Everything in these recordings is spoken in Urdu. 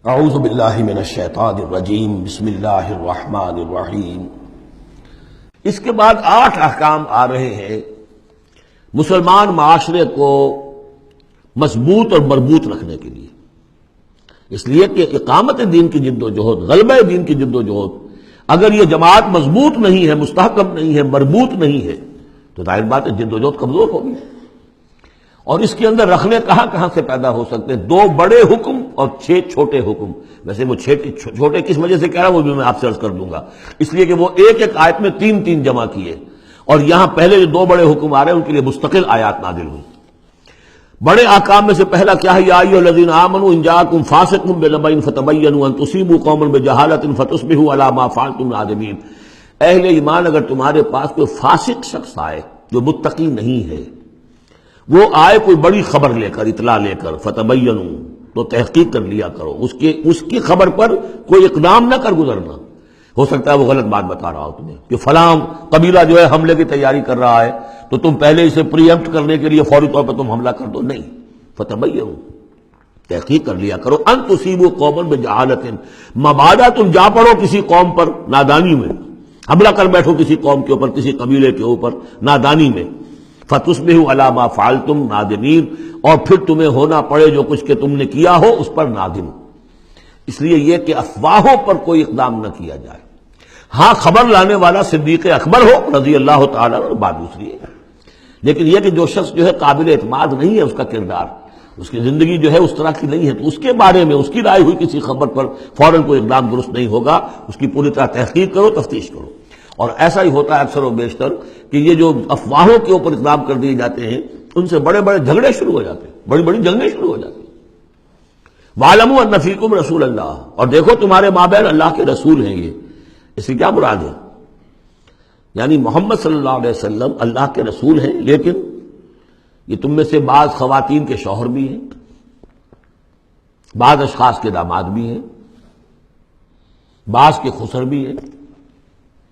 اعوذ باللہ من الشیطان الرجیم بسم اللہ الرحمن الرحیم۔ اس کے بعد 8 احکام آ رہے ہیں مسلمان معاشرے کو مضبوط اور مربوط رکھنے کے لیے، اس لیے کہ اقامت دین کی جد و جہد، غلبہ دین کی جد و جہد، اگر یہ جماعت مضبوط نہیں ہے، مستحکم نہیں ہے، مربوط نہیں ہے تو ظاہر بات ہے جد و جہد کمزور ہوگی۔ اور اس کے اندر رکھنے کہاں سے پیدا ہو سکتے ہیں؟ 2 بڑے حکم اور 6 چھوٹے حکم۔ ویسے وہ چھوٹے کس وجہ سے کہہ رہا ہوں وہ بھی میں آپ سے عرض کر دوں گا، اس لیے کہ وہ ایک آیت میں 3 جمع کیے، اور یہاں پہلے جو 2 بڑے حکم آ رہے ہیں ان کے لیے مستقل آیات نازل ہوئی۔ بڑے احکام میں سے پہلا کیا ہے؟ یا ایھا الذین آمنوا ان جاءکم فاسق بنبأ فتبینوا ان تصیبوا قوما بجہالۃ فتصبحوا علی ما فعلتم نادمین۔ اہل ایمان، اگر تمہارے پاس کوئی فاسق شخص آئے جو متقی نہیں ہے، وہ آئے کوئی بڑی خبر لے کر، اطلاع لے کر، فتبینوا تو تحقیق کر لیا کرو، اس کی خبر پر کوئی اقدام نہ کر گزرنا۔ ہو سکتا ہے وہ غلط بات بتا رہا ہو تمہیں کہ فلاں قبیلہ جو ہے حملے کی تیاری کر رہا ہے، تو تم پہلے اسے پری ایمپٹ کرنے کے لیے فوری طور پر تم حملہ کر دو، نہیں، فتبینوا تحقیق کر لیا کرو، ان تصیبوا قوما بجہالۃ، مبادا تم جا پڑو کسی قوم پر نادانی میں، حملہ کر بیٹھو کسی قوم کے اوپر، کسی قبیلے کے اوپر نادانی میں، فتصبحوا علی ما فعلتم نادمین، اور پھر تمہیں ہونا پڑے جو کچھ کہ تم نے کیا ہو اس پر نادم۔ اس لیے یہ کہ افواہوں پر کوئی اقدام نہ کیا جائے۔ ہاں، خبر لانے والا صدیق اکبر ہو رضی اللہ تعالیٰ عنہ، بات دوسری ہے، لیکن یہ کہ جو شخص جو ہے قابل اعتماد نہیں ہے، اس کا کردار، اس کی زندگی جو ہے اس طرح کی نہیں ہے، تو اس کے بارے میں اس کی رائے ہوئی کسی خبر پر فوراً کوئی اقدام درست نہیں ہوگا، اس کی پوری طرح تحقیق کرو، تفتیش کرو۔ اور ایسا ہی ہوتا ہے اکثر و بیشتر کہ یہ جو افواہوں کے اوپر اقدام کر دیے جاتے ہیں، ان سے بڑے بڑے جھگڑے شروع ہو جاتے ہیں، بڑی بڑی جنگیں شروع ہو جاتی ہیں۔ وَاعْلَمُوا أَنَّ فِيكُمْ رَسُولَ اللَّهِ، اور دیکھو تمہارے مابین اللہ کے رسول ہیں۔ یہ اس سے کیا مراد ہے؟ یعنی محمد صلی اللہ علیہ وسلم اللہ کے رسول ہیں، لیکن یہ تم میں سے بعض خواتین کے شوہر بھی ہیں، بعض اشخاص کے داماد بھی ہیں، بعض کے خسر بھی ہیں۔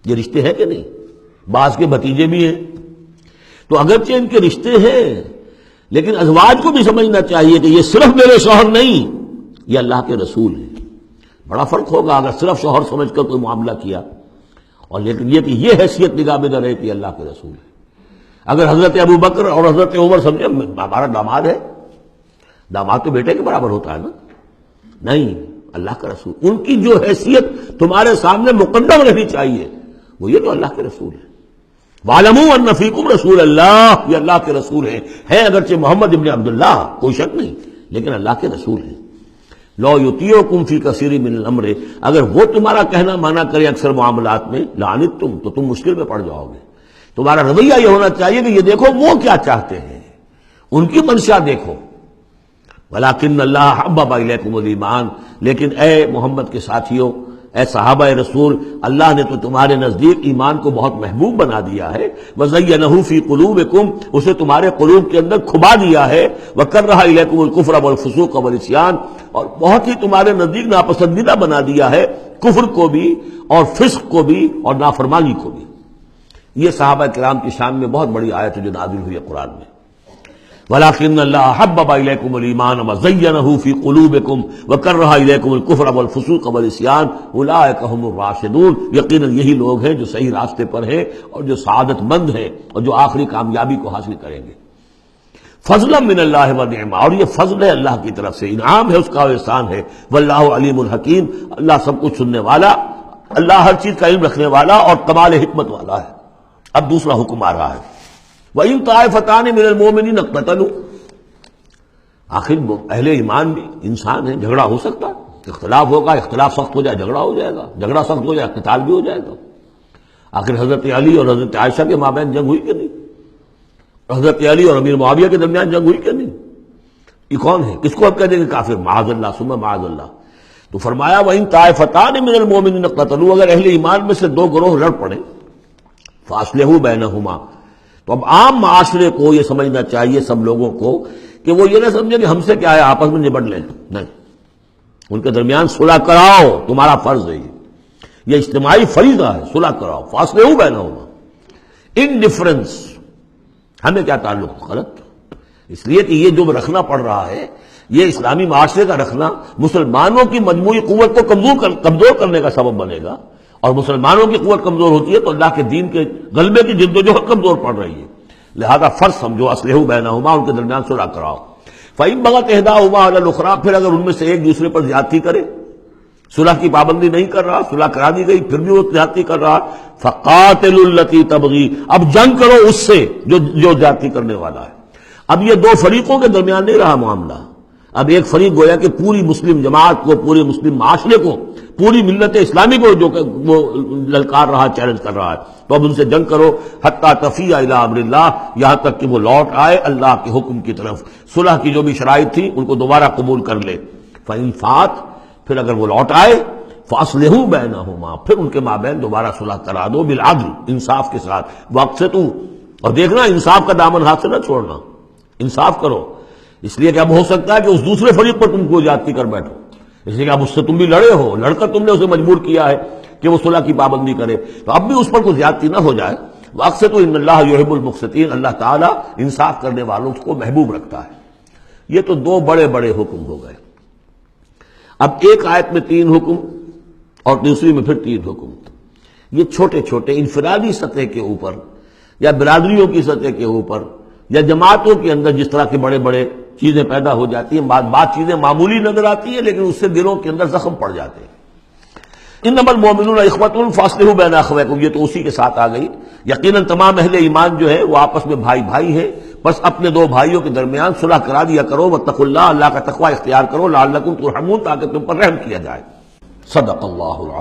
یہ رشتے ہیں کہ نہیں؟ بعض کے بھتیجے بھی ہیں۔ تو اگرچہ ان کے رشتے ہیں، لیکن ازواج کو بھی سمجھنا چاہیے کہ یہ صرف میرے شوہر نہیں، یہ اللہ کے رسول ہیں۔ بڑا فرق ہوگا اگر صرف شوہر سمجھ کر کوئی معاملہ کیا، اور لیکن یہ کہ یہ حیثیت نگاہ میں نہ رہے کہ اللہ کے رسول ہے۔ اگر حضرت ابو بکر اور حضرت عمر سمجھے ہمارا داماد ہے، داماد تو بیٹے کے برابر ہوتا ہے نا، نہیں، اللہ کا رسول، ان کی جو حیثیت تمہارے سامنے مقدم رہنی چاہیے وہ یہ تو اللہ کے رسول ہے۔ وَاعْلَمُوا أَنَّ فِيكُمْ رَسُولَ اللَّهِ، یہ اللہ کے رسول ہیں اگرچہ محمد ابن عبداللہ، کوئی شک نہیں، لیکن اللہ کے رسول ہیں۔ لَوْ يُطِيعُكُمْ فِي كَثِيرٍ مِّنَ الْأَمْرِ، اگر وہ تمہارا کہنا مانا کرے اکثر معاملات میں، لَعَنِتُّمْ، تو تم مشکل میں پڑ جاؤ گے۔ تمہارا رویہ یہ ہونا چاہیے کہ یہ دیکھو وہ کیا چاہتے ہیں، ان کی منشا دیکھو۔ وَلَٰكِنَّ اللَّهَ حَبَّبَ إِلَيْكُمُ الْإِيمَانَ، لیکن اے محمد کے ساتھیوں، اے صحابہ رسول، اللہ نے تو تمہارے نزدیک ایمان کو بہت محبوب بنا دیا ہے۔ وَزَيَّنَهُ فِي قُلُوبِكُمْ، اسے تمہارے قلوب کے اندر کھبا دیا ہے۔ وَكَرَّهَ إِلَيْكُمُ الْكُفْرَ وَالْفُسُوقَ وَالْعِصْيَانَ، اور بہت ہی تمہارے نزدیک ناپسندیدہ بنا دیا ہے کفر کو بھی اور فسق کو بھی اور نافرمانی کو بھی۔ یہ صحابہ کرام کی شان میں بہت بڑی آیت ہے جو نازل ہوئی ہے قرآن میں۔ وَلَٰكِنَّ اللَّهَ حَبَّبَ إِلَيْكُمُ الْإِيمَانَ وَزَيَّنَهُ فِي قُلُوبِكُمْ وَكَرَّهَ إِلَيْكُمُ الْكُفْرَ وَالْفُسُوقَ وَالْعِصْيَانَ أُولَٰئِكَ هُمُ الرَّاشِدُونَ، یقیناً یہی لوگ ہیں جو صحیح راستے پر ہیں اور جو سعادت مند ہیں اور جو آخری کامیابی کو حاصل کریں گے۔ فضلا من اللہ ونعما، اور یہ فضل ہے اللہ کی طرف سے، انعام ہے اس کا، احسان ہے۔ واللہ علیم الحکیم، اللہ سب کچھ سننے والا، اللہ ہر چیز کا علم رکھنے والا اور کمال حکمت والا ہے۔ اب دوسرا حکم آ رہا ہے، وَإِن طَائِفَتَانِ مِنَ الْمُؤْمِنِينَ اقْتَتَلُوا، آخر اہل ایمان بھی انسان ہیں، جھگڑا ہو سکتا ہے، اختلاف ہوگا، اختلاف سخت ہو جائے جھگڑا ہو جائے گا، جھگڑا سخت ہو جائے قتال بھی ہو جائے گا۔ آخر حضرت علی اور حضرت عائشہ کے مابین جنگ ہوئی کہ نہیں؟ حضرت علی اور امیر معاویہ کے درمیان جنگ ہوئی کہ نہیں؟ یہ کون ہے؟ کس کو اب کہہ دیں گے کافر؟ معاذ اللہ ثم معاذ اللہ۔ تو فرمایا وَإِن طَائِفَتَانِ مِنَ الْمُؤْمِنِينَ اقْتَتَلُوا، اگر اہل ایمان میں سے 2 گروہ لڑ پڑے، فَأَصْلِحُوا بَيْنَهُمَا، تو اب عام معاشرے کو یہ سمجھنا چاہیے، سب لوگوں کو، کہ وہ یہ نہ سمجھے کہ ہم سے کیا ہے، آپس میں نبٹ لیں، نہیں، ان کے درمیان صلح کراؤ، تمہارا فرض ہے، یہ اجتماعی فریضہ ہے، صلح کراؤ۔ فَأَصْلِحُوا بَيْنَهُمَا، انڈیفرنس ہمیں کیا تعلق؟ غلط، اس لیے کہ یہ جو رکھنا پڑ رہا ہے یہ اسلامی معاشرے کا رکھنا مسلمانوں کی مجموعی قوت کو کمزور کرنے کا سبب بنے گا، اور مسلمانوں کی قوت کمزور ہوتی ہے تو اللہ کے دین کے غلبے کی جدوجہد کمزور پڑ رہی ہے۔ لہذا فرض سمجھو اصلحوا بینہما، ان کے درمیان صلح کراؤ۔ فإن بغت احداہما علی الاخری، پھر اگر ان میں سے ایک دوسرے پر زیادتی کرے، صلح کی پابندی نہیں کر رہا، صلح کرا دی گئی پھر بھی وہ زیادتی کر رہا، فقاتلوا التی تبغی، اب جنگ کرو اس سے جو زیادتی کرنے والا ہے۔ اب یہ دو فریقوں کے درمیان نہیں رہا معاملہ، اب ایک فریق گویا کہ پوری مسلم جماعت کو، پورے مسلم معاشرے کو، پوری ملت اسلامی کو جو کہ وہ للکار رہا، چیلنج کر رہا ہے، تو اب ان سے جنگ کرو حتی تفیء الی امر اللہ، یہاں تک کہ وہ لوٹ آئے اللہ کے حکم کی طرف۔ صلح کی جو بھی شرائط تھی ان کو دوبارہ قبول کر لے۔ فإن فات، پھر اگر وہ لوٹ آئے، فاصلحوا بینہما، پھر ان کے مابین دوبارہ صلح کرا دو، بالعدل، انصاف کے ساتھ، واقسطوا، اور دیکھنا انصاف کا دامن ہاتھ سے نہ چھوڑنا، انصاف کرو، اس لیے کہ اب ہو سکتا ہے کہ اس دوسرے فریق پر تم کو زیادتی کر بیٹھو، اس لیے کہ اب اس سے تم بھی لڑے ہو، لڑ کر تم نے اسے مجبور کیا ہے کہ وہ صلح کی پابندی کرے، تو اب بھی اس پر کوئی زیادتی نہ ہو جائے۔ واقسطوا ان اللہ یحب المقسطین، اللہ تعالیٰ انصاف کرنے والوں کو محبوب رکھتا ہے۔ یہ تو دو بڑے بڑے حکم ہو گئے۔ اب ایک آیت میں 3 حکم اور دوسری میں پھر 3 حکم، یہ چھوٹے چھوٹے انفرادی سطح کے اوپر یا برادریوں کی سطح کے اوپر یا جماعتوں کے اندر جس طرح کے بڑے بڑے چیزیں پیدا ہو جاتی ہیں، بعض چیزیں معمولی نظر آتی ہیں لیکن اس سے دلوں کے اندر زخم پڑ جاتے ہیں۔ انما المؤمنون اخوة فاصلحوا بین اخویکم، یہ تو اسی کے ساتھ آ گئی۔ یقیناً تمام اہل ایمان جو ہے وہ آپس میں بھائی بھائی ہیں، بس اپنے دو بھائیوں کے درمیان صلح کرا دیا کرو، واتقوا اللہ، اللہ کا تقوی اختیار کرو، لعلکم ترحمون، تاکہ تم پر رحم کیا جائے۔ صدق اللہ العظیم۔